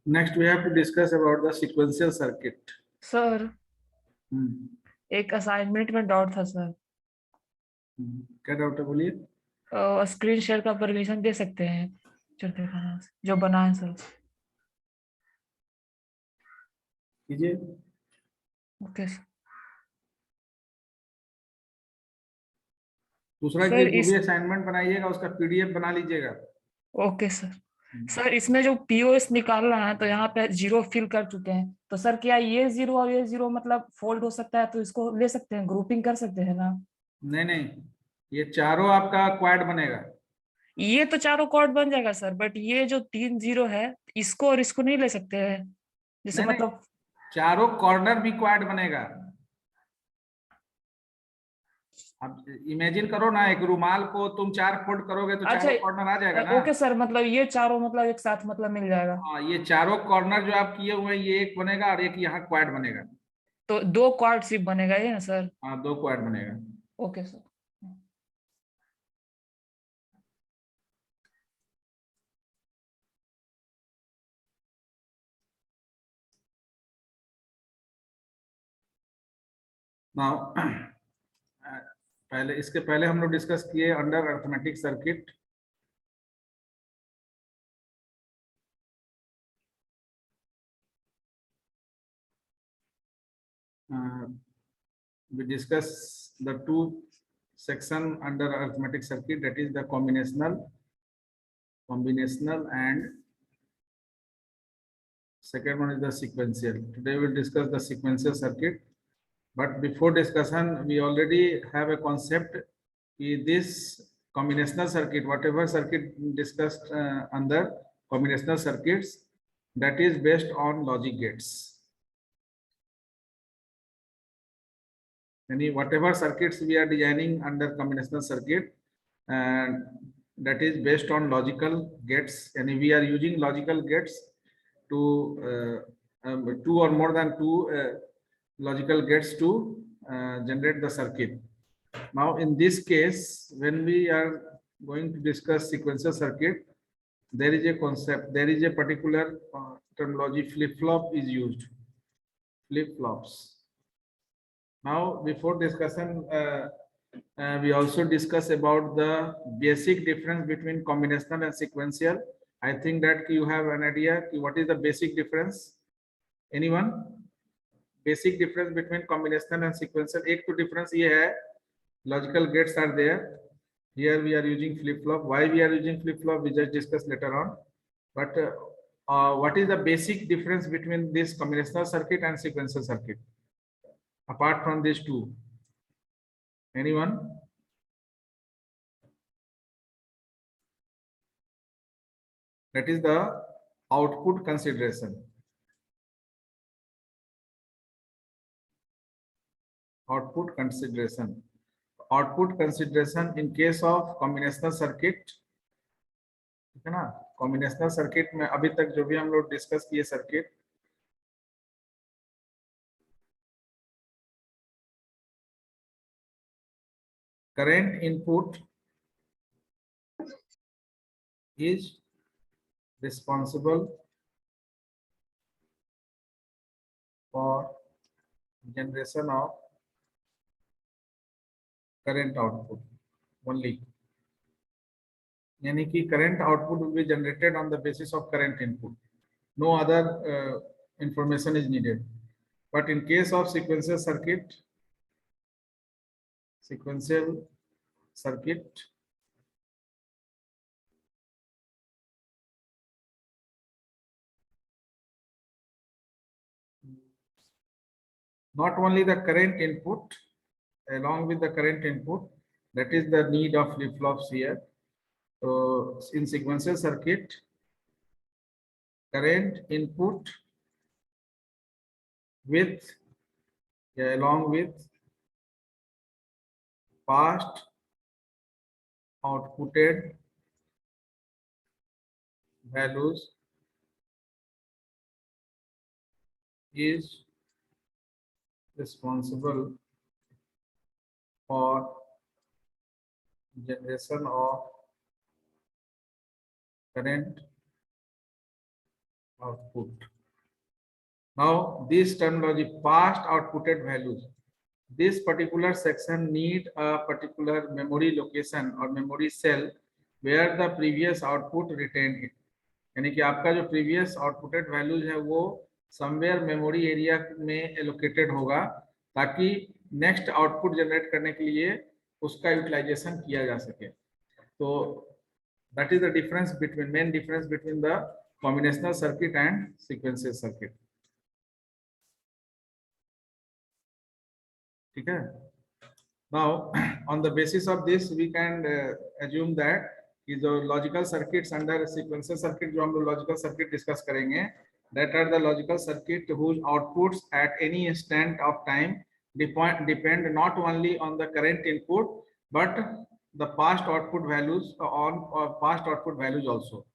Next, we have to discuss about the sequential circuit. Sir Hmm. एक assignment में doubt था sir. क्या doubt है, बोलिए। स्क्रीन शेयर का परमिशन दे सकते हैं जो बना है सर। कीजिए। Okay sir. दूसरा कि सर जो इस भी असाइनमेंट बनाइएगा उसका पीडीएफ बना लीजिएगा। Okay sir. सर इसमें जो पीओएस निकालना है तो यहाँ पे 0 फिल कर चुके हैं, तो सर क्या ये 0 और ये 0 मतलब फोल्ड हो सकता है, तो इसको ले सकते हैं, ग्रुपिंग कर सकते हैं ना? नहीं नहीं, ये चारों आपका क्वाड बनेगा। ये तो चारों कॉर्ड बन जाएगा सर, बट ये जो 3 0 है इसको और इसको नहीं ले सकते हैं, जैसे नहीं नहीं, मतलब। चारों कॉर्नर भी क्वाड बनेगा। अब इमेजिन करो ना, एक रुमाल को तुम 4 फोल्ड करोगे तो अच्छा चारों कॉर्नर आ जाएगा ना। ओके सर, मतलब ये चारों मतलब एक साथ मतलब मिल जाएगा। हाँ, ये चारों कॉर्नर जो आप किए हुए हैं, ये एक बनेगा और एक यहाँ क्वाड बनेगा। तो 2 कॉर्ड सिर्फ बनेगा ये ना सर? हाँ, 2 क्वाड बनेगा। Okay sir. नाउ इसके पहले हम लोग डिस्कस किए under arithmetic circuit. We discuss the 2 section under arithmetic circuit, that is the combinational and second one is the sequential. Today we'll discuss the sequential circuit, but before discussion we already have a concept. This combinational circuit, whatever circuit discussed under combinational circuits, that is based on logic gates. Whatever circuits we are designing under combinational circuit, and that is based on logical gates, and we are using logical gates to 2 or more than 2 logical gates to generate the circuit. Now in this case, when we are going to discuss sequential circuit, there is a concept, there is a particular terminology, flip-flop is used. Flip-flops. Now, before discussion, we also discuss about the basic difference between combinational and sequential. I think that you have an idea what is the basic difference. Anyone? Basic difference between combinational and sequential. एक तो difference ये है, logical gates are there. Here we are using flip-flop. Why we are using flip-flop? We just discuss later on. But what is the basic difference between this combinational circuit and sequential circuit? Apart from these 2, anyone? That is the output consideration. Output consideration. Output consideration in case of combinational circuit, ठीक है ना? Combinational circuit में अभी तक जो भी हम लोग डिस्कस किए circuit, current input is responsible for generation of current output only. यानी कि current output will be generated on the basis of current input. No other information is needed. But in case of sequential circuit, not only the current input, along with the current input, that is the need of flip-flops here. So in sequential circuit, current input with along with past outputted values is responsible for generation of current output. Now this terminology, past outputted values. This particular section need a particular memory location or memory cell where the previous output retained it. यानी कि आपका जो previous outputted values है वो somewhere memory area में allocated होगा ताकि next output generate करने के लिए उसका utilization किया जा सके. तो that is the difference between main difference between the combinational circuit and sequential circuit. ठीक है. Now, on the basis of this, we can assume that कि जो logical circuits under sequential circuit जो हम लोग logical circuit discuss करेंगे, that are the logical circuit whose outputs at any instant of time depend not only on the current input but the past output values past output values also.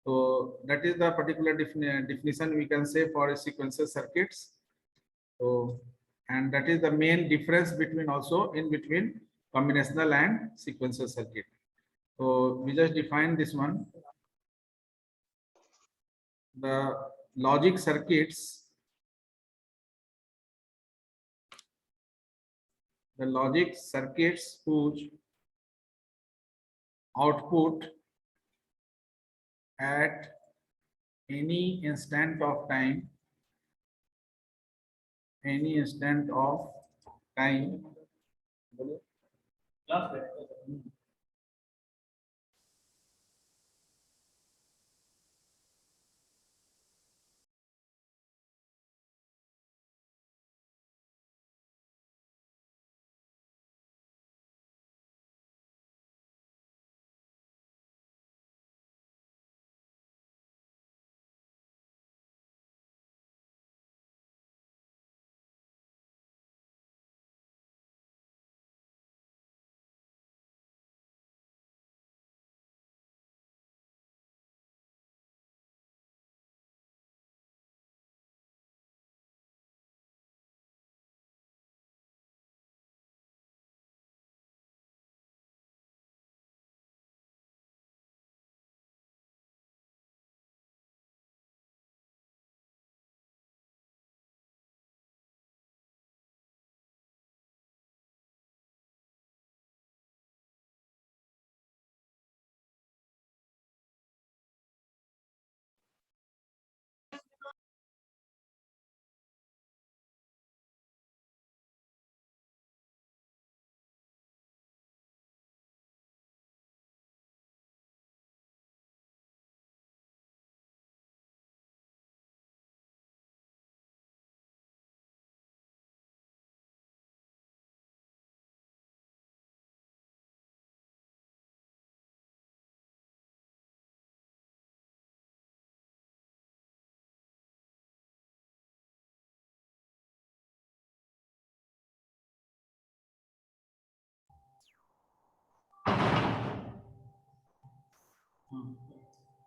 So that is the particular definition we can say for sequential circuits. So, and that is the main difference between also in between combinational and sequential circuit. So we just define this one. The logic circuits, whose output at any instant of time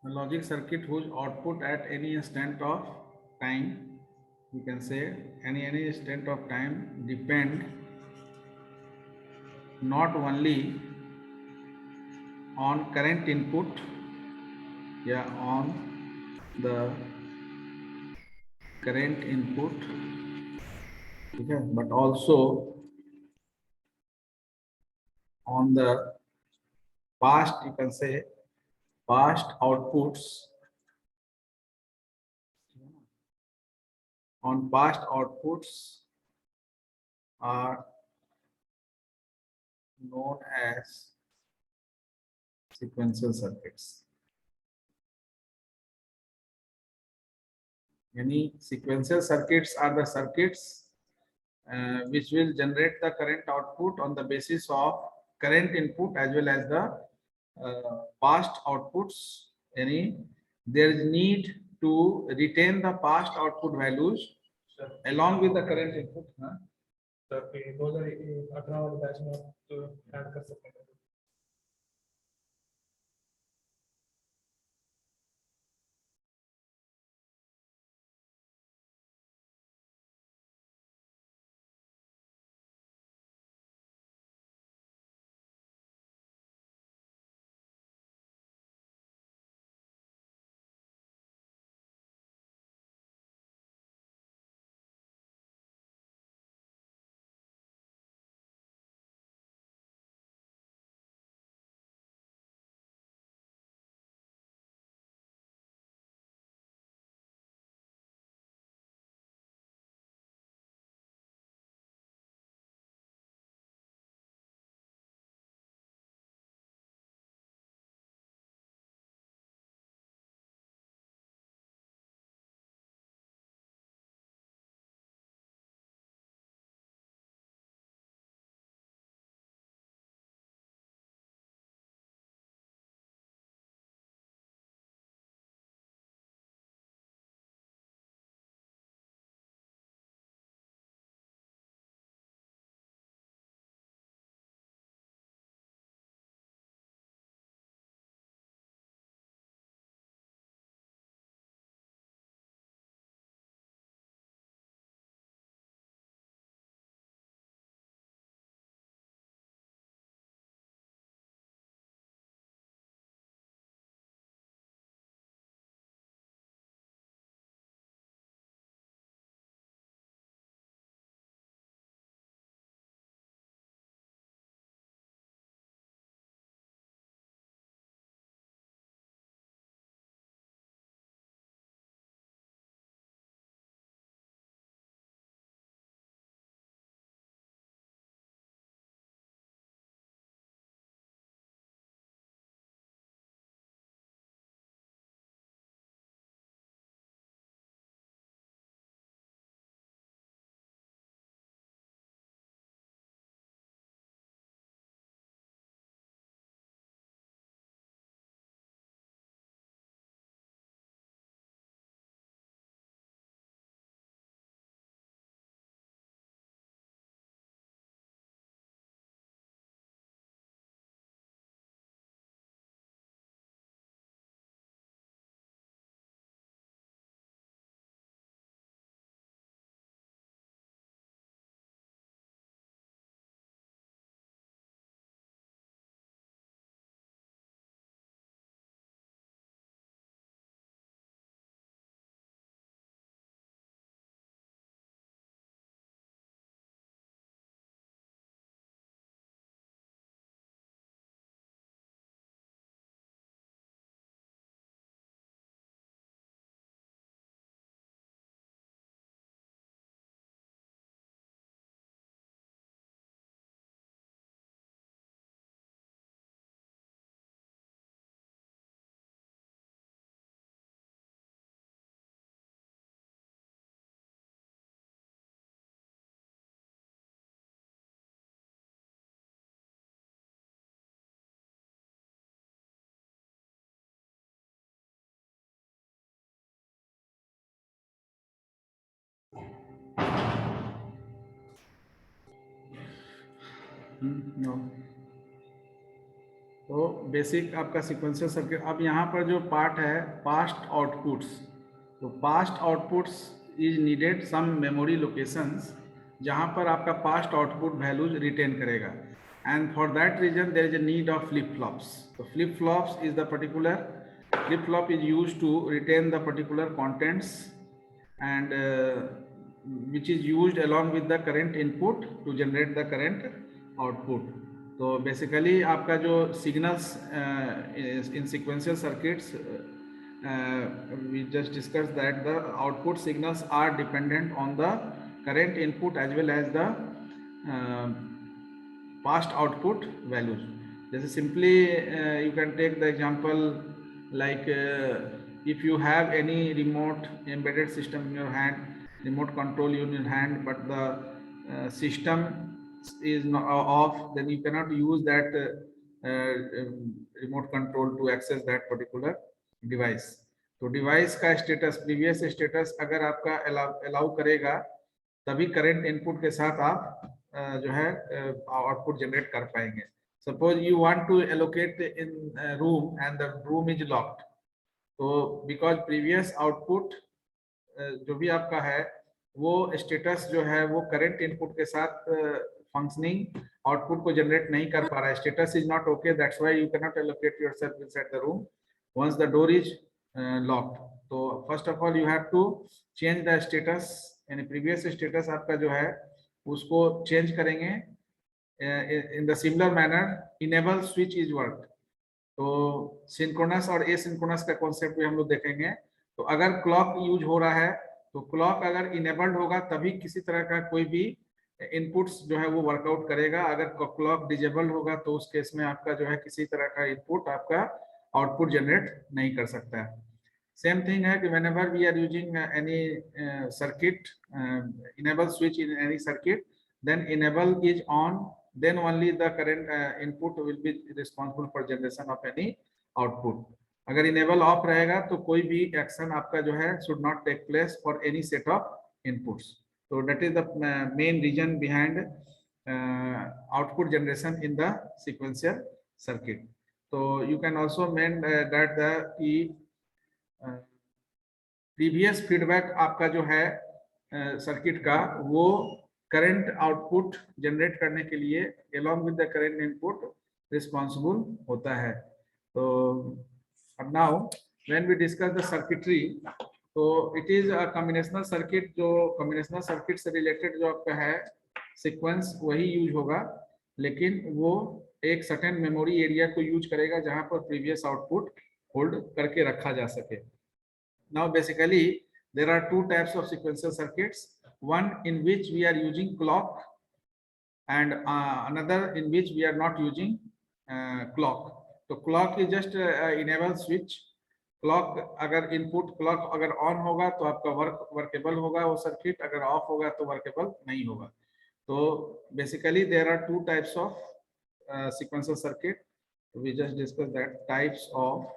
the logic circuit whose output at any instant of time, we can say any instant of time depend not only on current input, on the current input, okay, but also on the past, you can say past outputs, are known as sequential circuits. Any sequential circuits are the circuits which will generate the current output on the basis of current input as well as the past outputs. There is need to retain the past output values along with the current input. Sir 2018 वाले batch में आप add कर सकते हैं no. तो basic आपका sequential circuit. अब यहाँ पर जो पार्ट है पास्ट आउटपुट्स, तो past outputs is needed some memory locations जहाँ पर आपका पास्ट आउटपुट वैल्यूज रिटेन करेगा, and for that reason there is a need of flip flops. तो flip flops is the particular flip flop is used to retain the particular contents and which is used along with the current input to generate the current output. तो basically आपका जो signals in sequential circuits we just discussed that the output signals are dependent on the current input as well as the past output values. Just simply you can take the example like if you have any remote embedded system in your hand, remote control in your hand, but the system is not off, then you cannot use that remote control to access that particular device. तो device का status, previous status अगर आपका allow करेगा तभी current input के साथ आप जो है आउटपुट जनरेट कर पाएंगे. Suppose you want to allocate in room and the room is locked, तो बिकॉज प्रीवियस आउटपुट जो भी आपका है वो स्टेटस जो है वो करंट इनपुट के साथ फंक्शनिंग आउटपुट को जनरेट नहीं कर पा रहा है. Status is not okay, that's why you can not allocate yourself inside the room once the door is locked. तो first of all you have to change the status, यानी previous status आपका जो है उसको चेंज करेंगे. In the similar manner enable switch is work. तो synchronous और asynchronous का कॉन्सेप्ट भी हम लोग देखेंगे. तो अगर क्लॉक यूज हो रहा है तो क्लॉक अगर इनेबल्ड होगा तभी किसी तरह का कोई भी इनपुट्स जो है वो वर्कआउट करेगा. अगर क्लॉक डिजेबल होगा तो उस केस में आपका जो है किसी तरह का इनपुट आपका आउटपुट जनरेट नहीं कर सकता है. सेम थिंग है कि whenever we are using any circuit, enable switch in any circuit, then enable is on, then only the current input will be responsible for generation of any output. अगर enable off रहेगा तो कोई भी action आपका जो है should not take place for any set of inputs. So that is the main reason behind output generation in the sequential circuit. So you can also mean that the previous feedback आपका जो है circuit का वो current output generate करने के लिए along with the current input responsible होता है. तो अब now when we discuss the circuitry, तो it is a combinational circuit. जो combinational circuit से related जो आपका है sequence वही यूज होगा, लेकिन वो एक certain memory area को यूज करेगा जहां पर previous output होल्ड करके रखा जा सके. Now basically there are two types of sequential circuits, one in which we are using clock and another in which we are not using clock. So clock is just enable switch. Clock अगर input clock अगर on होगा तो आपका workable होगा वो circuit, अगर of होगा तो वर्केबल नहीं होगा. तो basically there are two types of sequential circuit. We just discuss that types of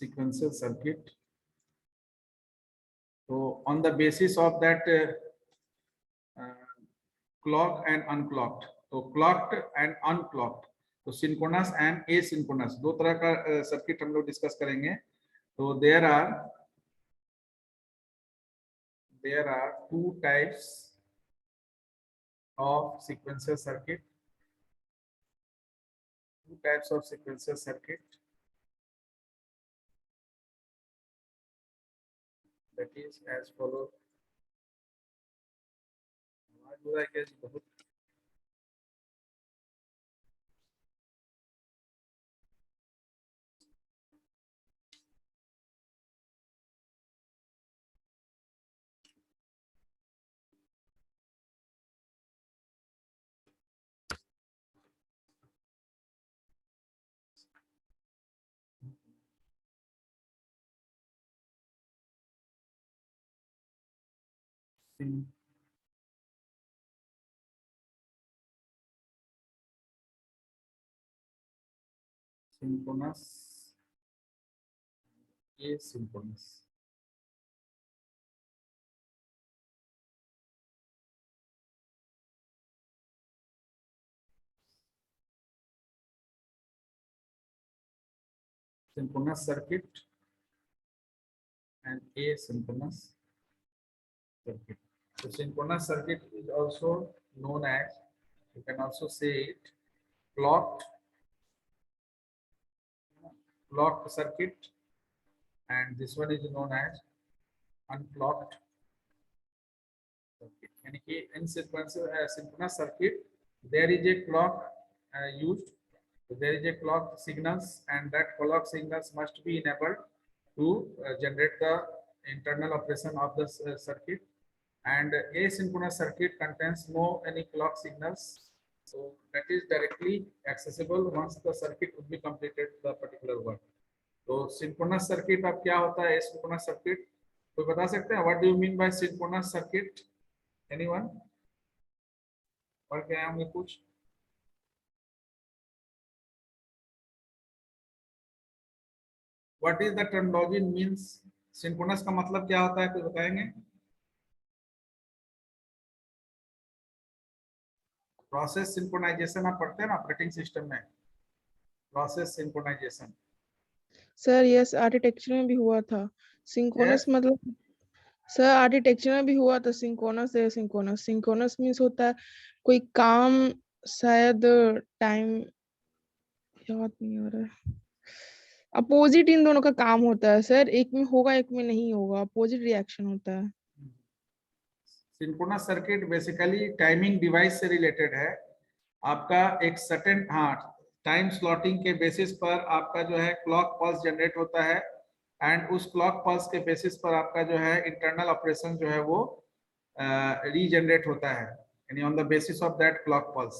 sequential circuit. So on the basis of that clocked and unclocked, so clocked and unclocked, तो synchronous and asynchronous दो तरह का circuit हम लोग discuss करेंगे. तो there are two types of sequential circuit. Two types of sequential circuit. That is as follows. I guess बहुत synchronous, asynchronous. synchronous circuit and asynchronous circuit. So synchronous circuit is also known as, you can also say it, clocked circuit, and this one is known as unclocked circuit. यानी कि in synchronous circuit there is a clock used. So there is a clock signals, and that clock signals must be enabled to generate the internal operation of the circuit. And asynchronous circuit contains no any clock signals, so that is directly accessible once the circuit would be completed the particular work. तो synchronous circuit अब क्या होता है, asynchronous circuit कोई बता सकते हैं? What do you mean by synchronous circuit? Anyone? और क्या होंगे कुछ? What is the terminology means? Synchronous का मतलब क्या होता है, कोई बताएंगे? प्रोसेस सिंक्रोनाइजेशन आप पढ़ते हैं ना ऑपरेटिंग सिस्टम में, process synchronization. Sir yes, architecture में भी हुआ था सिंक्रोनस। Yes. मतलब सर आर्किटेक्चर में भी हुआ था सिंक्रोनस एसिंक्रोनस। सिंक्रोनस मींस होता है कोई काम शायद टाइम याद नहीं आ रहा है, अपोजिट इन दोनों का काम होता है सर, एक में होगा एक में नहीं होगा, अपोजिट रिएक्शन होता है। Synchronous circuit basically timing device से रिलेटेड है। आपका एक सर्टेन टाइम स्लॉटिंग के बेसिस पर आपका जो है क्लॉक पल्स जनरेट होता है, एंड उस क्लॉक पल्स के बेसिस पर आपका जो है इंटरनल ऑपरेशन जो है वो रीजनरेट होता है, यानी on the basis of that clock pulse.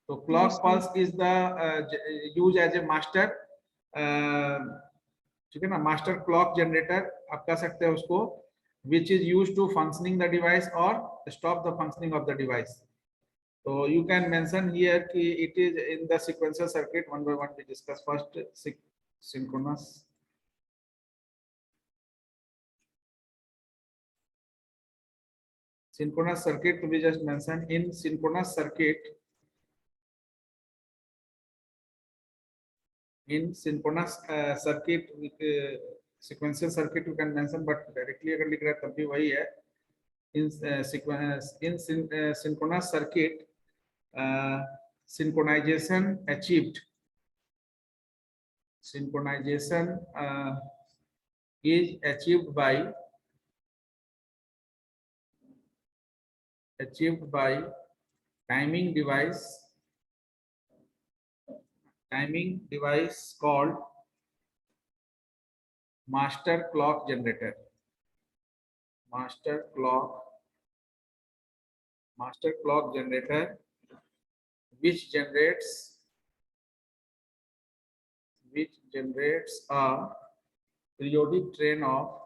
तो clock pulse is the use as a master, ठीक है ना, मास्टर क्लॉक जनरेटर आप कह सकते हैं उसको, which is used to functioning the device or stop the functioning of the device. So you can mention here ki it is in the sequential circuit. One by one we discuss. First synchronous. Synchronous circuit we just mentioned. In synchronous circuit, circuit with sequential circuit you can mention, but directly अगर लिख रहा है तब भी वही है। In synchronous circuit, synchronization achieved. Synchronization is achieved by timing device called master clock generator. Master clock generator, which generates a periodic train of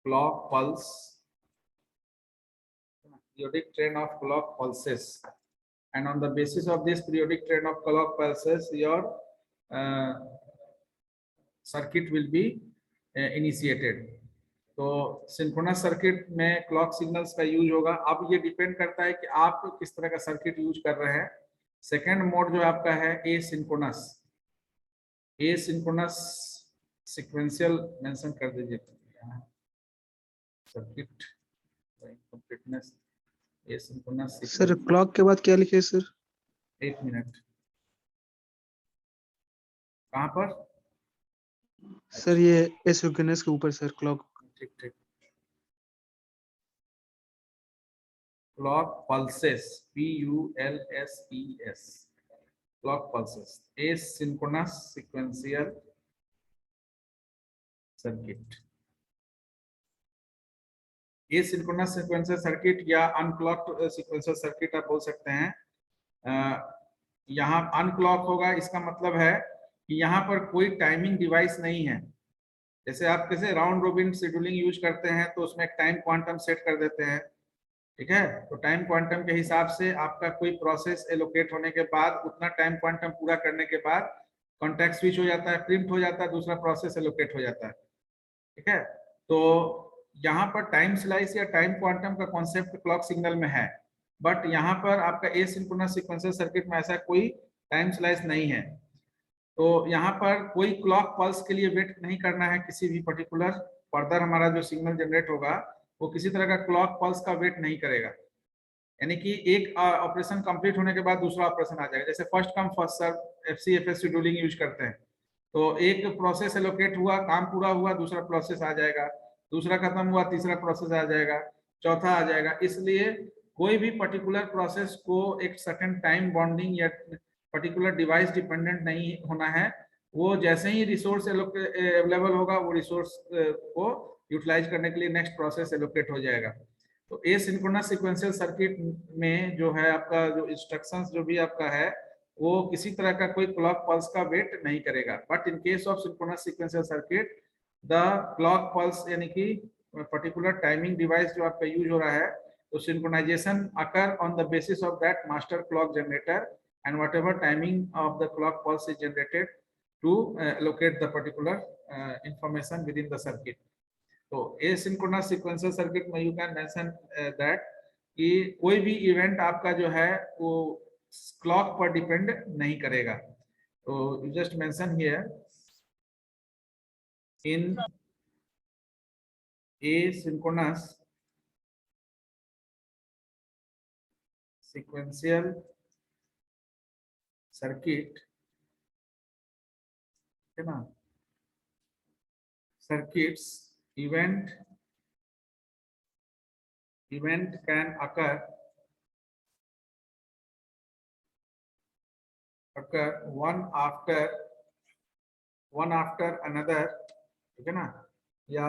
clock pulses, and on the basis of this periodic train of clock pulses your circuit will be initiated. तो synchronous circuit में clock signals का use होगा। अब ये depend करता है कि आप किस तरह का सर्किट यूज कर रहे हैं। सेकेंड मोड जो आपका है एसिंक्रोनस सिक्वेंशियल मेंशन कर दीजिए circuit completeness. Asynchronous sir clock के बाद क्या लिखे सर? 1 मिनट, कहाँ पर सर? ये एसिंक्रोनस के ऊपर सर क्लॉक। ठीक। Clock pulses, PULSES, clock pulses, asynchronous sequential circuit. Asynchronous sequential circuit या अनक्लॉक्ड सीक्वेंशियल सर्किट आप बोल सकते हैं। यहाँ अनक्लॉक होगा, इसका मतलब है कि यहाँ पर कोई टाइमिंग डिवाइस नहीं है। जैसे आप कैसे राउंड रोबिन शेड्यूलिंग यूज करते हैं तो उसमें एक टाइम क्वांटम सेट कर देते हैं, ठीक है। तो टाइम क्वांटम के हिसाब से आपका कोई प्रोसेस एलोकेट होने के बाद उतना टाइम क्वांटम पूरा करने के बाद कॉन्टेक्ट स्विच हो जाता है, प्रिंट हो जाता है, दूसरा प्रोसेस एलोकेट हो जाता है, ठीक है। तो यहाँ पर टाइम स्लाइस या टाइम क्वांटम का कॉन्सेप्ट क्लॉक सिग्नल में है, बट यहाँ पर आपका एसिंक्रोनस सीक्वेंशियल सर्किट में ऐसा कोई टाइम स्लाइस नहीं है। तो यहाँ पर कोई क्लॉक पल्स के लिए वेट नहीं करना है किसी भी पर्टिकुलर, फर्दर हमारा जो सिग्नल जनरेट होगा वो किसी तरह का क्लॉक पल्स का वेट नहीं करेगा। यानी कि एक ऑपरेशन कंप्लीट होने के बाद दूसरा ऑपरेशन आ जाएगा, जैसे first come first serve FCFS scheduling use करते हैं। तो एक प्रोसेस एलोकेट हुआ, काम पूरा हुआ, दूसरा प्रोसेस आ जाएगा, दूसरा खत्म हुआ, तीसरा प्रोसेस आ जाएगा, चौथा आ जाएगा। इसलिए कोई भी पर्टिकुलर प्रोसेस को एक सर्टेन टाइम बॉन्डिंग या पर्टिकुलर डिवाइस डिपेंडेंट नहीं होना है। वो जैसे ही रिसोर्स अवेलेबल होगा वो रिसोर्स को यूटिलाइज करने के लिए नेक्स्ट प्रोसेस एलोकेट हो जाएगा। तो एसिंक्रोनस सीक्वेंशियल सर्किट में जो है आपका जो इंस्ट्रक्शंस जो भी आपका है वो किसी तरह का कोई क्लॉक पल्स का वेट नहीं करेगा। But in case of synchronous sequential circuit the clock pulse यानी कि पर्टिकुलर टाइमिंग डिवाइस जो आपका यूज हो रहा है, तो synchronization occur on the basis of that master clock generator and whatever timing of the clock pulse is generated to locate the particular information within the circuit. So asynchronous sequential circuit में you can mention that कि कोई भी event आपका जो है वो clock पर depend नहीं करेगा। तो you just mention here in asynchronous sequential circuit है ना, circuits event can occur one after another, ठीक है ना, या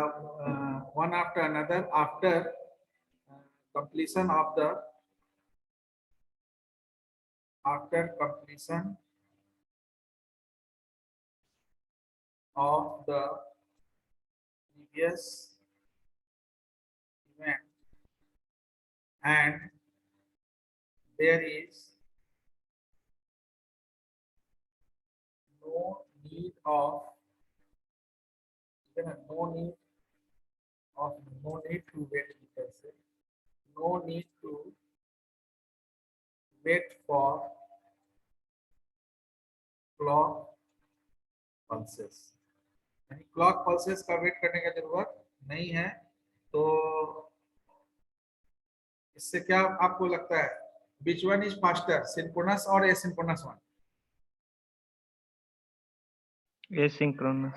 one after another after completion of the previous event, and there is no need to wait for clock pulses, यानी clock pulses का wait करने की जरूरत नहीं है। तो इससे क्या आपको लगता है, which one is faster, synchronous or asynchronous one? Asynchronous.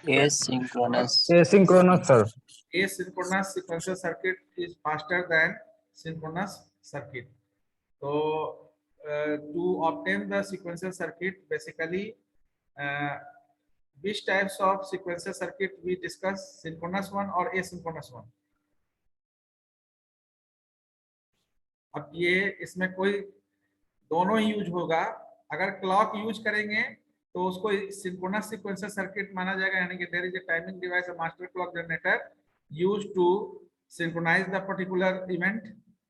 Asynchronous. Asynchronous, sir. Asynchronous sequential circuit is faster than synchronous circuit. So to obtain the sequential circuit, basically which types of sequential circuit we discuss, synchronous one or asynchronous one? अब ये इसमें कोई दोनों ही use होगा। अगर clock use करेंगे तो उसको सिंक्रोनस सीक्वेंशियल सर्किट माना जाएगा, यानी कि there is a timing device a master clock generator used to synchronize the particular event.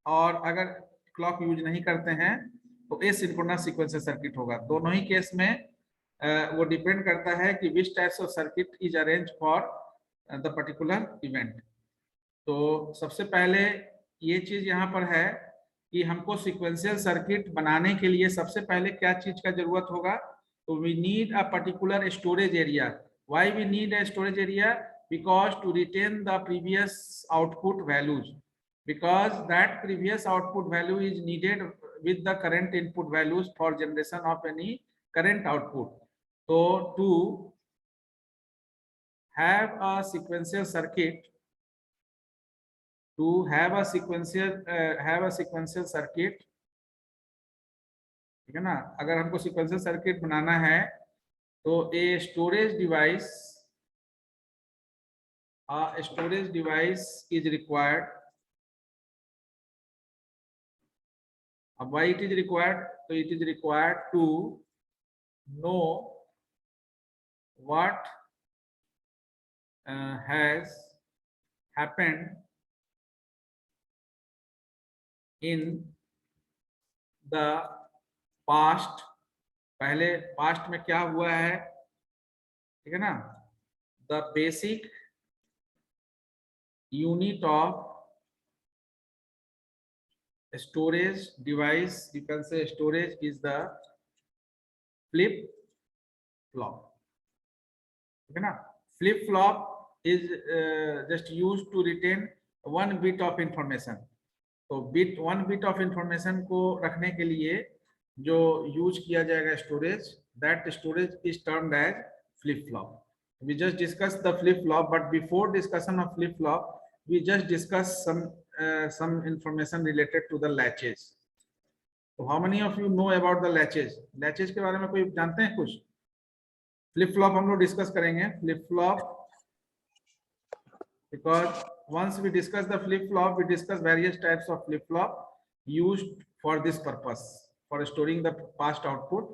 और अगर क्लॉक यूज नहीं करते हैं तो एसिंक्रोनस सीक्वेंशियल सर्किट होगा। दोनों ही केस में वो डिपेंड करता है कि which types of circuit is arrange for the particular event. तो सबसे पहले ये चीज यहाँ पर है कि हमको सीक्वेंशियल सर्किट बनाने के लिए सबसे पहले क्या चीज का जरूरत होगा, तो we need a particular storage area. Why we need a storage area? Because to retain the previous output values, because that previous output value is needed with the current input values for generation of any current output. So to have a sequential circuit, circuit, ठीक है ना, अगर हमको sequential circuit बनाना है तो a storage device is required. Why it is required? So it is required to know what has happened in the past. पहले past में क्या हुआ है, ठीक है ना, the basic unit of storage device, you can say storage is the flip flop. Okay na? Flip flop is just used to retain one bit of information. तो one bit of information को रखने के लिए जो use किया जाएगा storage, that storage is termed as flip flop. We just discussed the flip flop, but before discussion of flip flop, we just discussed some information related to the latches. So how many of you know about the latches? Latches के बारे में कोई जानते हैं कुछ? Flip flop हम लोग discuss करेंगे. Flip flop, because once we discuss the flip flop, we discuss various types of flip flop used for this purpose, for storing the past output.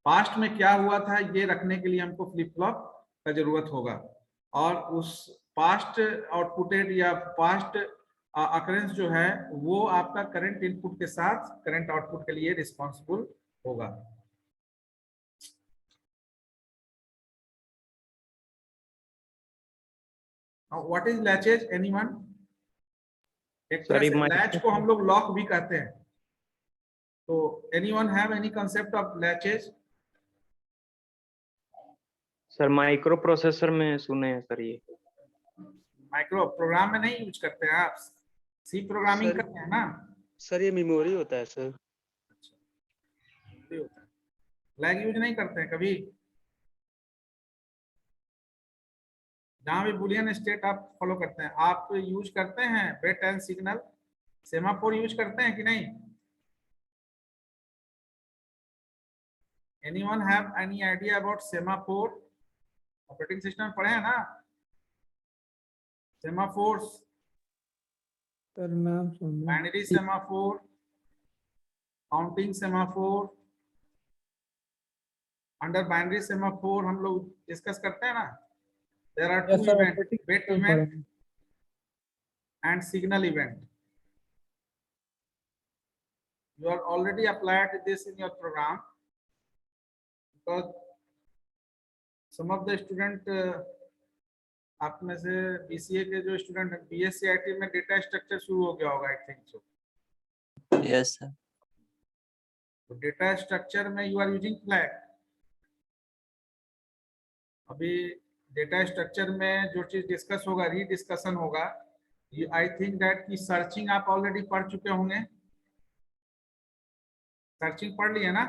Past में क्या हुआ था ये रखने के लिए हमको फ्लिप फ्लॉप का जरूरत होगा, और उस पास्ट आउटपुटेड या पास्ट अकरेंस जो है वो आपका करंट इनपुट के साथ करंट आउटपुट के लिए रिस्पॉन्सिबल होगा. What is latches, anyone? एक तरह से लैच को हम लोग लॉक भी कहते हैं. तो anyone have any concept of latches? Sir microprocessor में सुने हैं सर. ये माइक्रो प्रोग्राम में नहीं यूज करते हैं आप? सी प्रोग्रामिंग करते हैं ना सर? ये मेमोरी होता है सर. फ्लैग यूज नहीं करते हैं कभी? जहां भी बुलियन स्टेट आप फॉलो करते हैं, आप यूज करते हैं wait and signal, semaphore use करते हैं कि नहीं? Anyone have any idea about semaphore? Operating system पढ़े हैं ना सेमाफोर्स? सर नाम सुन. Binary semaphore, counting semaphore. Under binary semaphore हम लोग डिस्कस करते हैं ना. There are two events, wait event and signal event. You are already applied this in your program, because some of the student आप में से BCA के जो स्टूडेंट हैं, BSc IT में डेटा स्ट्रक्चर शुरू हो गया होगा, I think so. Yes sir. तो डेटा स्ट्रक्चर में यू आर यूजिंग फ्लैग. अभी डेटा स्ट्रक्चर में जो चीज डिस्कस होगा, रीडिस्कशन होगा, आई थिंक दैट की सर्चिंग आप ऑलरेडी पढ़ चुके होंगे. सर्चिंग पढ़ लिया ना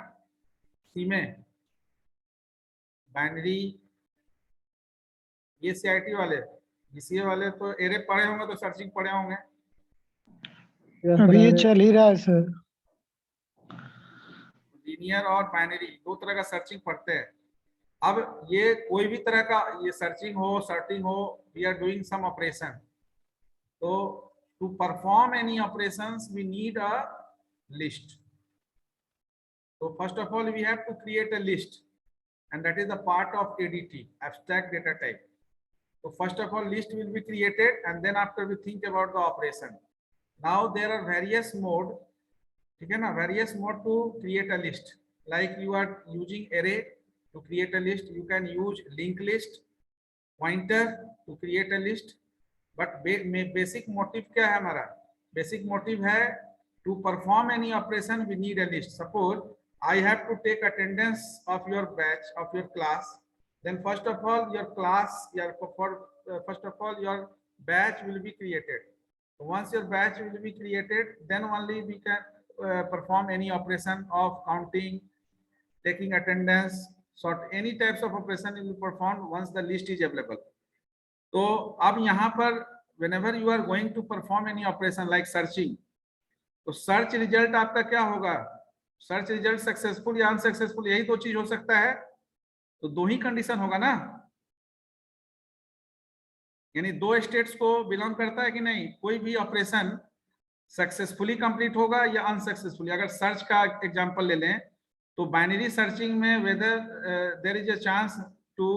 सी में? बाइनरी, ये सीआईटी वाले, बीसीए वाले तो एरे पढ़े होंगे, तो सर्चिंग पढ़े होंगे. अभी ये चल ही रहा है सर. लीनियर और बाइनरी दो तरह का सर्चिंग पढ़ते हैं. अब ये कोई भी तरह का ये सर्चिंग हो, सर्टिंग हो, we are doing some operation. तो to perform any operations we need a list. तो first of all we have to create a list, and that is a part of ADT, abstract data type. So first of all list will be created, and then after we think about the operation. Now there are various mode, ठीक है ना, various mode to create a list. Like you are using array to create a list, you can use linked list, pointer to create a list. But basic motive क्या है हमारा? Basic motive है to perform any operation we need a list. Suppose I have to take attendance of your batch, of your class. Then first of all your class, first of all your batch will be created. So once your batch will be created, then only we can perform any operation of counting, taking attendance, sort any types of operation will be performed once the list is available. तो अब यहाँ पर whenever you are going to perform any operation like searching, तो search result आपका क्या होगा? Search result successful या unsuccessful, यही दो चीज हो सकता है. तो दो ही कंडीशन होगा ना, यानी दो स्टेट्स को बिलोंग करता है कि नहीं? कोई भी ऑपरेशन सक्सेसफुली कंप्लीट होगा या अनसक्सेसफुली. अगर सर्च का एग्जांपल ले लें तो बाइनरी सर्चिंग में whether there is a chance to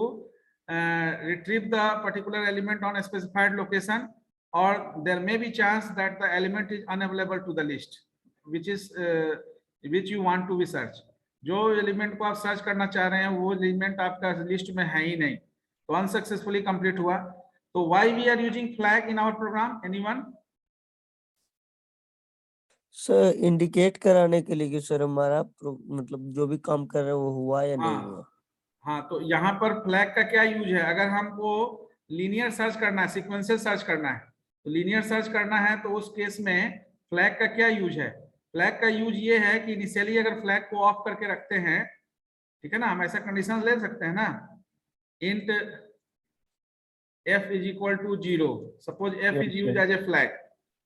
retrieve the particular element on a specified location, or there may be chance that the element is unavailable to the list which you want to be search. जो element को आप search करना चाह रहे हैं वो element आपका list में है ही नहीं, तो अनसक्सेसफुली कंप्लीट हुआ. तो why we are using flag in our program? Anyone? Sir indicate कराने के लिए कि सर हमारा मतलब जो भी काम कर रहे हैं वो हुआ या नहीं हुआ। हाँ, तो यहाँ पर फ्लैग का क्या यूज है? अगर हमको लीनियर सर्च करना है, सीक्वेंशियल सर्च करना है, तो लीनियर सर्च करना है तो उस केस में फ्लैग का क्या यूज है? फ्लैग का यूज ये है कि इनिशियली अगर फ्लैग को ऑफ करके रखते हैं, ठीक है ना, हम ऐसा कंडीशन ले सकते हैं ना, int f is equal to 0, suppose f is used as a flag,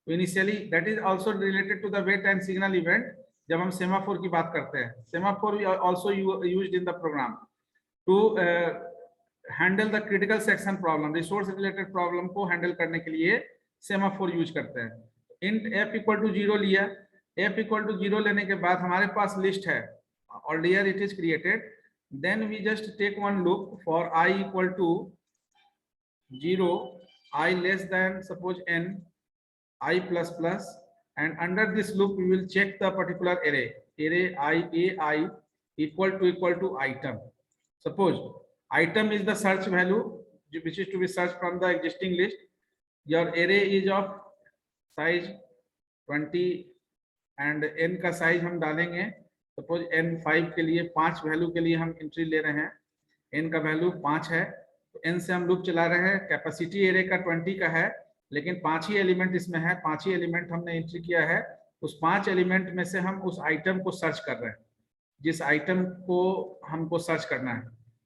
तो initially that is also related to the wait and signal event. जब हम सेमाफोर की बात करते हैं, semaphore also used in the program to handle the critical section problem, resource related problem को handle करने के लिए सेमाफोर यूज करते हैं. int f equal to 0 लिया, f equal to 0 लेने के बाद हमारे पास लिस्ट है, earlier it is created, then we just take one loop for I equal to 0, I less than suppose n, I plus plus, and under this loop we will check the particular array I equal to item. Suppose item is the search value which is to be searched from the existing list. Your array is of size 20 and n का size हम डालेंगे, suppose n 5 के लिए 5 value के लिए हम entry ले रहे हैं, n का वैल्यू 5 है, तो n से हम लूप चला रहे हैं. कैपेसिटी एरे का 20 का है, लेकिन 5 ही एलिमेंट इसमें है, 5 ही एलिमेंट हमने एंट्री किया है. उस 5 एलिमेंट में से हम उस आइटम को सर्च कर रहे हैं, जिस आइटम को हमको सर्च करना है.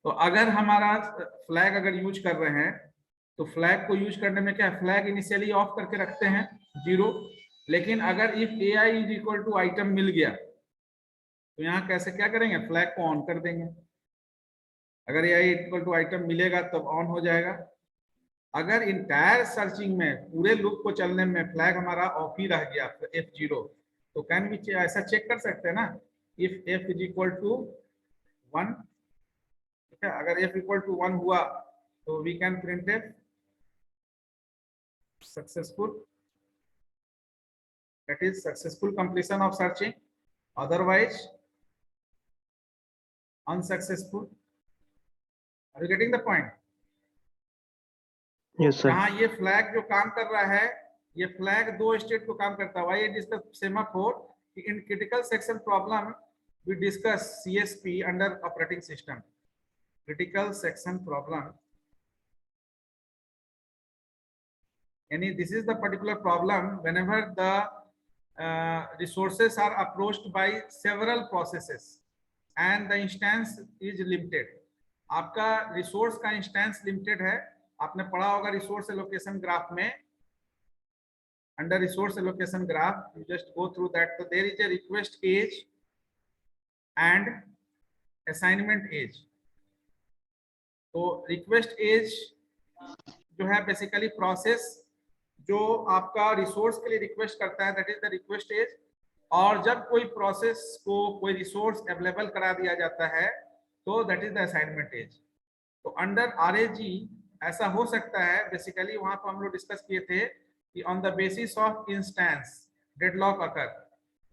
तो अगर हमारा फ्लैग अगर यूज कर रहे हैं, तो फ्लैग को यूज करने में क्या है, फ्लैग इनिशियली ऑफ करके रखते हैं 0, लेकिन अगर if ai is equal to item मिल गया, तो यहाँ कैसे क्या करेंगे, फ्लैग को ऑन कर देंगे. अगर ai इक्वल टू आइटम मिलेगा तब ऑन हो जाएगा. अगर इंटायर सर्चिंग में पूरे लूप को चलने में फ्लैग हमारा ऑफ ही रह गया f0, तो कैन वी ऐसा चेक कर सकते हैं ना, if f is equal to 1, ठीक है, अगर f इक्वल टू 1 हुआ तो we can print f successful, that is successful completion of searching, otherwise unsuccessful. Are you getting the point? Yes, sir. यहाँ ये फ्लैग जो काम कर रहा है, ये फ्लैग दो स्टेट को काम करता है. Why it is the semaphore? In critical section problem we discuss CSP under operating system. Critical section problem. This is the particular problem whenever the resources are approached by several processes and the instance is limited. आपका resource का instance limited है. आपने पढ़ा होगा resource allocation graph में, under resource allocation graph, you just go through that. तो there is a request edge and assignment edge. तो request edge जो है बेसिकली प्रोसेस जो आपका रिसोर्स के लिए रिक्वेस्ट करता है, that is the request edge. और जब कोई प्रोसेस को कोई रिसोर्स अवेलेबल करा दिया जाता है तो that is the assignment edge. तो अंडर RAG ऐसा हो सकता है, बेसिकली वहां पर हम लोग डिस्कस किए थे कि on the basis of instance deadlock occur.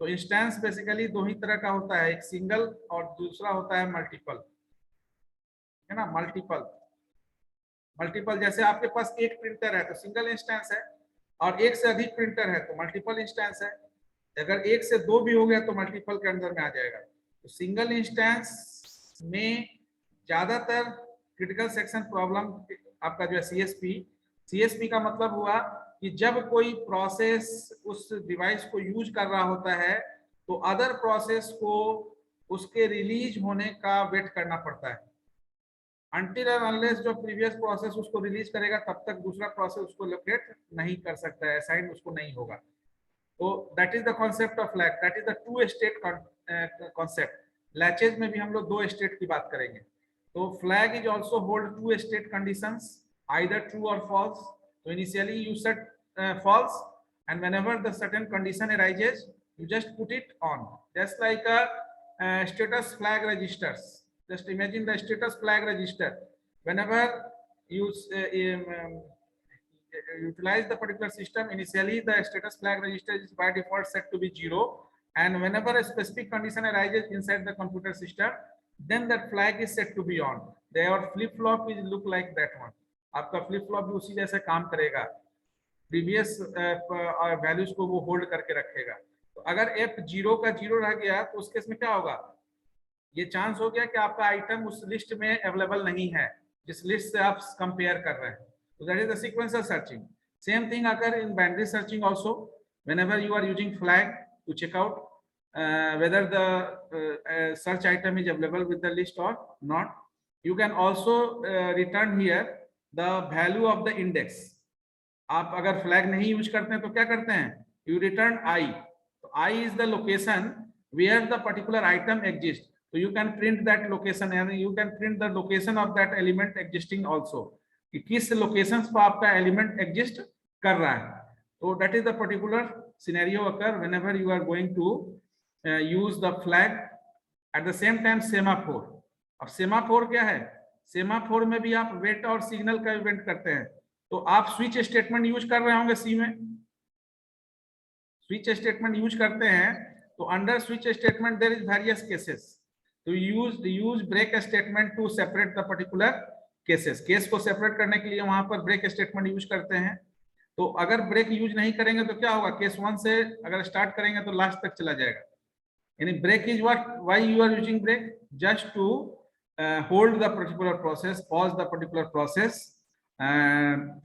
तो इंस्टेंस बेसिकली दो ही तरह का होता है, एक सिंगल और दूसरा होता है मल्टीपल, है ना. मल्टीपल जैसे आपके पास एक प्रिंटर है तो सिंगल इंस्टेंस है, और एक से अधिक प्रिंटर है तो मल्टीपल इंस्टेंस है. अगर एक से दो भी हो गया तो मल्टीपल के अंदर में आ जाएगा. तो सिंगल इंस्टेंस में ज्यादातर क्रिटिकल सेक्शन प्रॉब्लम आपका जो है CSP का मतलब हुआ कि जब कोई प्रोसेस उस डिवाइस को यूज कर रहा होता है तो अदर प्रोसेस को उसके रिलीज होने का वेट करना पड़ता है. अनटिल एंड अनलेस जो प्रीवियस प्रोसेस उसको रिलीज करेगा तब तक दूसरा प्रोसेस उसको लोकेट नहीं कर सकता है, असाइन उसको नहीं होगा. तो that is the concept of flag, that is the two state concept. Latches में भी हम लोग दो स्टेट की बात करेंगे. तो flag is also hold two state conditions, either true और फॉल्स. तो initially you set false, and whenever the certain condition arises you just put it on, just like a status flag registers. Just imagine the status flag register. Whenever you utilize the particular system, initially the status flag register is by default set to be 0, and whenever a specific condition arises inside the computer system, then that flag is set to be on. Their flip flop is look like that one. आपका flip flop भी उसी जैसे काम करेगा, previous values को वो hold करके रखेगा. तो तो अगर एफ 0 का 0 रह गया तो उस केस में क्या होगा, ये चांस हो गया कि आपका आइटम उस लिस्ट में अवेलेबल नहीं है जिस लिस्ट से आप कंपेयर कर रहे हैं। तो that is the sequential searching. Same thing अगर in binary searching also, whenever you are using flag to check out whether the search item is available with the list or not, you can also return here the value of the index. आप अगर flag नहीं use करते हैं तो क्या करते हैं, you return i. तो i is the location where the particular item exist, तो you can print that location, यानी you can print the location of that element existing also, कि किस लोकेशन पर आपका एलिमेंट एग्जिस्ट कर रहा है। तो that is the particular scenario occur whenever you are going to use the flag. At the same time semaphore. अब semaphore क्या है, सेमाफोर में भी आप वेट और सिग्नल का इवेंट करते हैं। तो आप स्विच स्टेटमेंट यूज कर रहे होंगे, सी में स्विच स्टेटमेंट यूज करते हैं, तो under switch statement there is various cases, तो use break statement to separate the particular cases. Case को सेपरेट करने के लिए वहां पर ब्रेक स्टेटमेंट यूज करते हैं। तो अगर ब्रेक यूज नहीं करेंगे तो क्या होगा, केस 1 से अगर स्टार्ट करेंगे तो लास्ट तक चला जाएगा। यानी break is what, why you are using break, just to hold the particular process, pause the particular process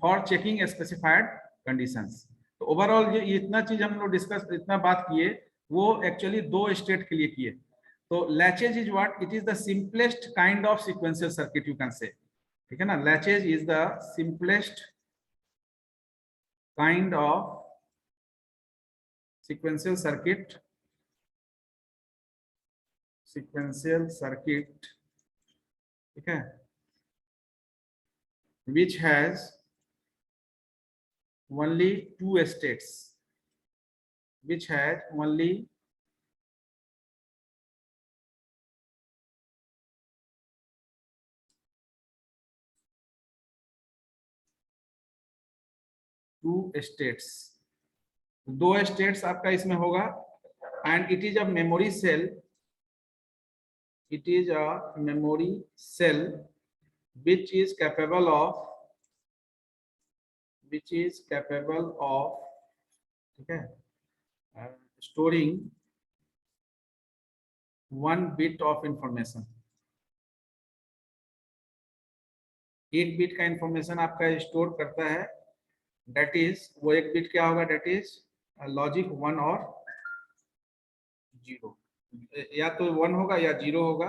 for checking specified conditions. तो ओवरऑल ये इतना चीज हम लोग डिस्कस, इतना बात किए, वो एक्चुअली 2 स्टेट के लिए किए। तो latches is what, it is the simplest kind of sequential circuit you can say, ठीक है ना। Latches is the simplest kind of sequential circuit, ठीक है, which has only 2 states, which has only two states, 2 states आपका इसमें होगा। and it is a memory cell, it is a memory cell which is capable of ठीक है, storing 1 bit of information। 1 bit का information आपका store करता है, that is वो 1 बिट क्या होगा, दैट इज लॉजिक 1 और 0, या तो 1 होगा या 0 होगा।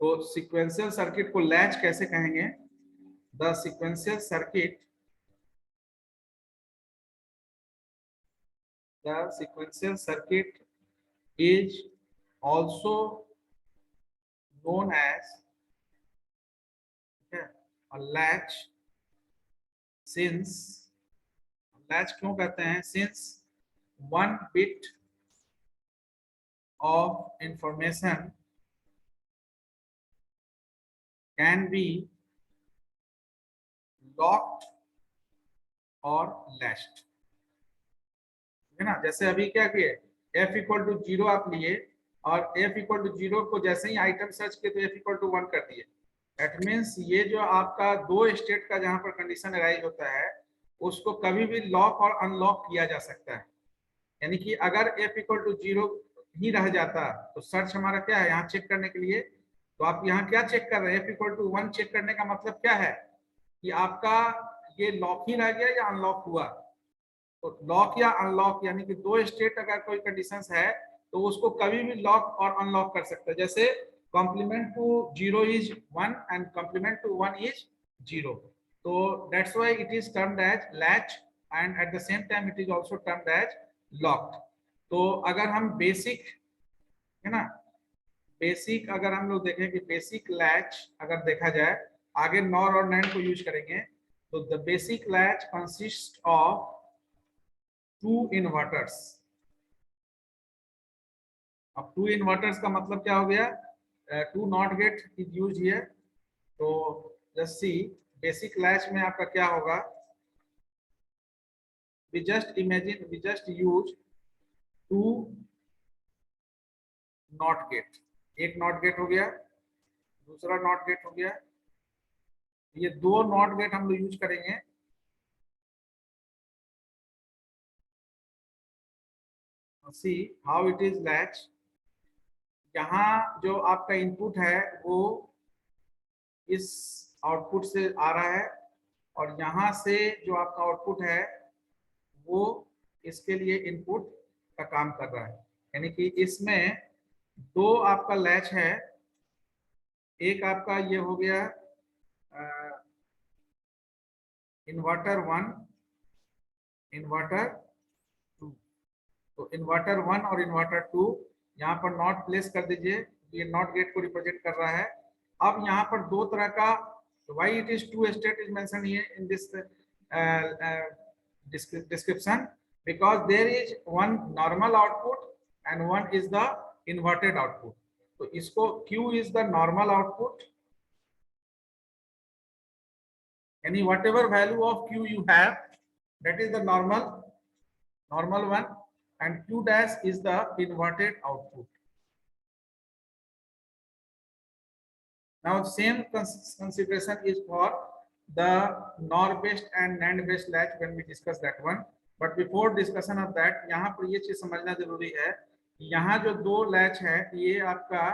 तो सीक्वेंशियल सर्किट को लैच कैसे कहेंगे, the sequential circuit is also known as a latch, since latch क्यों कहते हैं, since 1 bit of information can be locked or latched, है ना। जैसे अभी क्या किए, f इक्वल टू 0 आप लिए और f इक्वल टू 0 को जैसे ही आइटम सर्च किए तो f इक्वल टू 1 कर दिए। That means ये जो आपका 2 स्टेट का जहां पर कंडीशन अराइज होता है, उसको कभी भी लॉक और अनलॉक किया जा सकता है। यानी कि अगर f इक्वल टू 0 ही रह जाता तो सर्च हमारा क्या है, यहाँ चेक करने के लिए, तो आप यहाँ क्या चेक कर रहे हैं, f इक्वल टू 1 चेक करने का मतलब क्या है कि आपका ये लॉक ही रह गया या अनलॉक हुआ। तो लॉक या अनलॉक यानी कि 2 स्टेट अगर कोई कंडीशन है तो उसको कभी भी लॉक और अनलॉक कर सकते हैं। जैसे complement to 0 is 1 and complement to 1 is 0, so that's why it is termed as latch and at the same time it is also termed as locked। तो अगर हम बेसिक, है ना, बेसिक अगर हम लोग देखें कि बेसिक लैच अगर देखा जाए, आगे नॉर और नैंड को यूज करेंगे, तो the basic latch consist of 2 inverters. अब 2 इन्वर्टर्स का मतलब क्या हो गया, 2 NOT gate is used here। तो just see basic latch में आपका क्या होगा, we just use 2 NOT gate, एक NOT gate हो गया, दूसरा NOT gate हो गया, ये 2 NOT gate हम लोग यूज करेंगे। see how it is latch. यहाँ जो आपका इनपुट है वो इस आउटपुट से आ रहा है और यहाँ से जो आपका आउटपुट है वो इसके लिए इनपुट का काम कर रहा है। यानी कि इसमें दो आपका लैच है, एक आपका ये हो गया इन्वर्टर 1, इन्वर्टर 2। तो इन्वर्टर 1 और इन्वर्टर 2 यहाँ पर नॉट प्लेस कर दीजिए, ये नॉट गेट को रिप्रेजेंट कर रहा है। अब यहाँ पर दो तरह का why it is two state is mentioned here in this description, because there is one normal output and one is the inverted output. तो इसको Q is the normal output, any whatever value of Q you have, that is the normal one, and Q dash is the inverted output. Now same consideration is for the NOR based and NAND based latch when we discuss that one. But before discussion of that, यहाँ पर ये चीज समझना जरूरी है, यहाँ जो दो लैच है ये आपका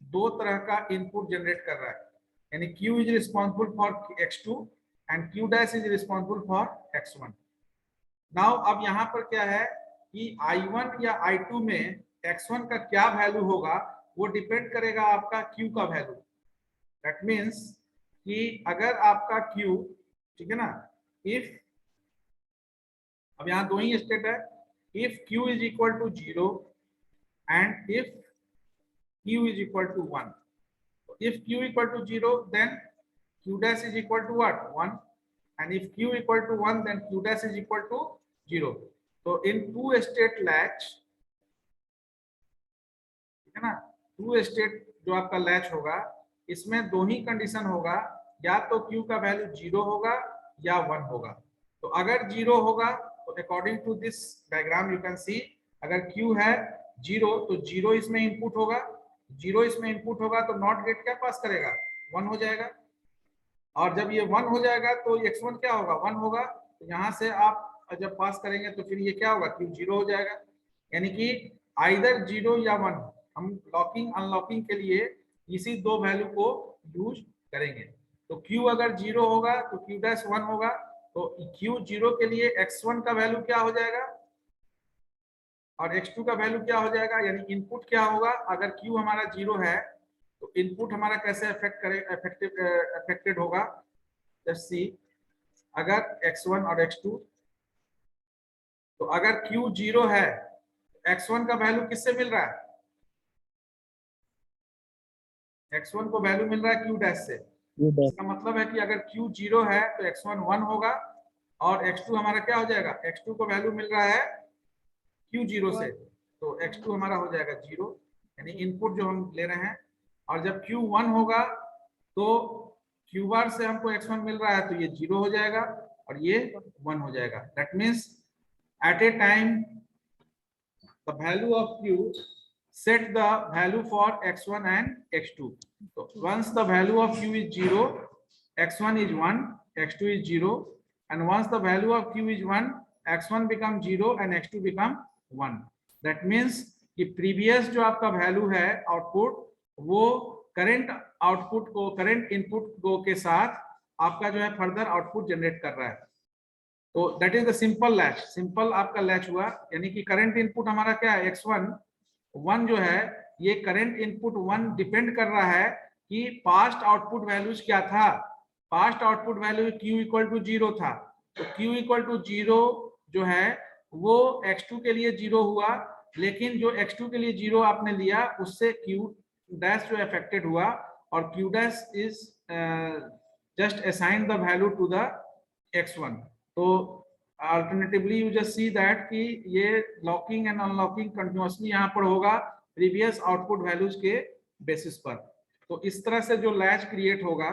दो तरह का इनपुट जनरेट कर रहा है, यानी Q is responsible for X2 and Q dash is responsible for X1. Now अब यहाँ पर क्या है कि I1 या I2 में X1 का क्या वैल्यू होगा वो डिपेंड करेगा आपका Q का वैल्यू। That means कि अगर आपका Q, ठीक है ना, if अब यहाँ दो ही स्टेट है, if Q is equal to 0 and if Q is equal to 1. If Q equal to 0, then Q dash is equal to what? 1. And if Q equal to 1, then Q dash is equal to 0. So in two state latch, ठीक है ना, two state जो आपका latch होगा इसमें दो ही condition होगा, या तो Q का वैल्यू 0 होगा या 1 होगा। तो अगर 0 होगा तो according to this diagram you can see, अगर Q है 0 तो 0 इसमें इनपुट होगा, 0 इसमें इनपुट होगा तो नॉट गेट क्या पास करेगा, 1 हो जाएगा। और जब ये 1 हो जाएगा तो X1 क्या होगा, 1 होगा। तो यहाँ से आप जब पास करेंगे तो फिर ये क्या होगा, Q 0 हो जाएगा। यानी कि आइदर 0 या 1, हम लॉकिंग अनलॉकिंग के लिए इसी दो वैल्यू को यूज करेंगे। तो Q अगर 0 होगा तो Q डैश 1 होगा, तो Q 0 के लिए X1 का वैल्यू क्या हो जाएगा और X2 का वैल्यू क्या हो जाएगा, यानी इनपुट क्या होगा। अगर Q हमारा 0 है तो इनपुट हमारा कैसे अफेक्टेड होगा, जस्ट सी, अगर X1 और X2, तो अगर Q 0 है X1 का वैल्यू किससे मिल रहा है, X1 को वैल्यू मिल रहा है Q डैश से। इसका मतलब है कि अगर Q 0 है तो X1 1 होगा और X2 हमारा क्या हो जाएगा, X2 को वैल्यू मिल रहा है Q 0 से, तो X2 हमारा हो जाएगा 0, यानी इनपुट जो हम ले रहे हैं। और जब Q 1 होगा तो Q बार से हमको X1 मिल रहा है तो ये 0 हो जाएगा और ये 1 हो जाएगा। That means at a time the value of Q set the value for X1 and X2. So once the value of Q is 0, X1 is 1, X2 is 0, and once the value of Q is 1, X1 becomes 0 and X2 become 1. That means कि previous जो आपका value है output, वो current output को, current input को के साथ आपका जो है further output generate कर रहा है। तो that is the simple latch, simple आपका latch हुआ, यानी कि current input हमारा क्या है, X1 1 जो है, ये करंट इनपुट 1 डिपेंड कर रहा है कि पास्ट आउटपुट वैल्यूज क्या था। Past output value Q equal to 0 था, तो Q इक्वल टू 0 जो है वो X2 के लिए 0 हुआ, लेकिन जो X2 के लिए 0 आपने लिया उससे Q डैश जो अफेक्टेड हुआ और Q dash is just assign the value to the X1। तो alternatively you just see that कि ये लॉकिंग एंड अनलॉकिंग कंटिन्यूअसली यहाँ पर होगा प्रीवियस आउटपुट वैल्यूज के बेसिस पर। तो इस तरह से जो लैच क्रिएट होगा,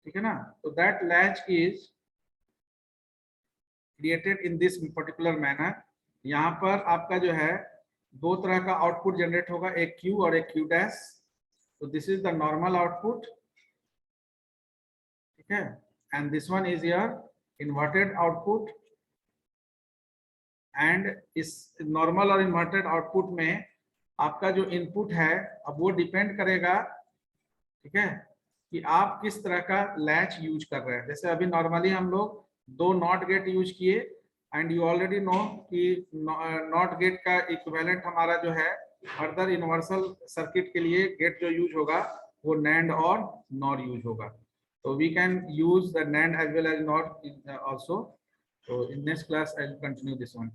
ठीक है ना, तो that latch is created in this particular manner. यहाँ पर आपका जो है दो तरह का आउटपुट जनरेट होगा, एक Q और एक Q डैश। तो this is the normal output, ठीक है, and this one is your inverted output, and इस नॉर्मल और इन्वर्टेड आउटपुट में आपका जो इनपुट है अब वो डिपेंड करेगा, ठीक है, कि आप किस तरह का लैच यूज कर रहे हैं। जैसे अभी नॉर्मली हम लोग 2 नॉट गेट यूज किए एंड यू ऑलरेडी नो कि नॉट गेट का इक्विवेलेंट हमारा जो है फर्दर यूनिवर्सल सर्किट के लिए गेट जो यूज होगा वो NAND और NOR यूज होगा। तो we can use the NAND as well as NOR also. So in next class I will continue this one.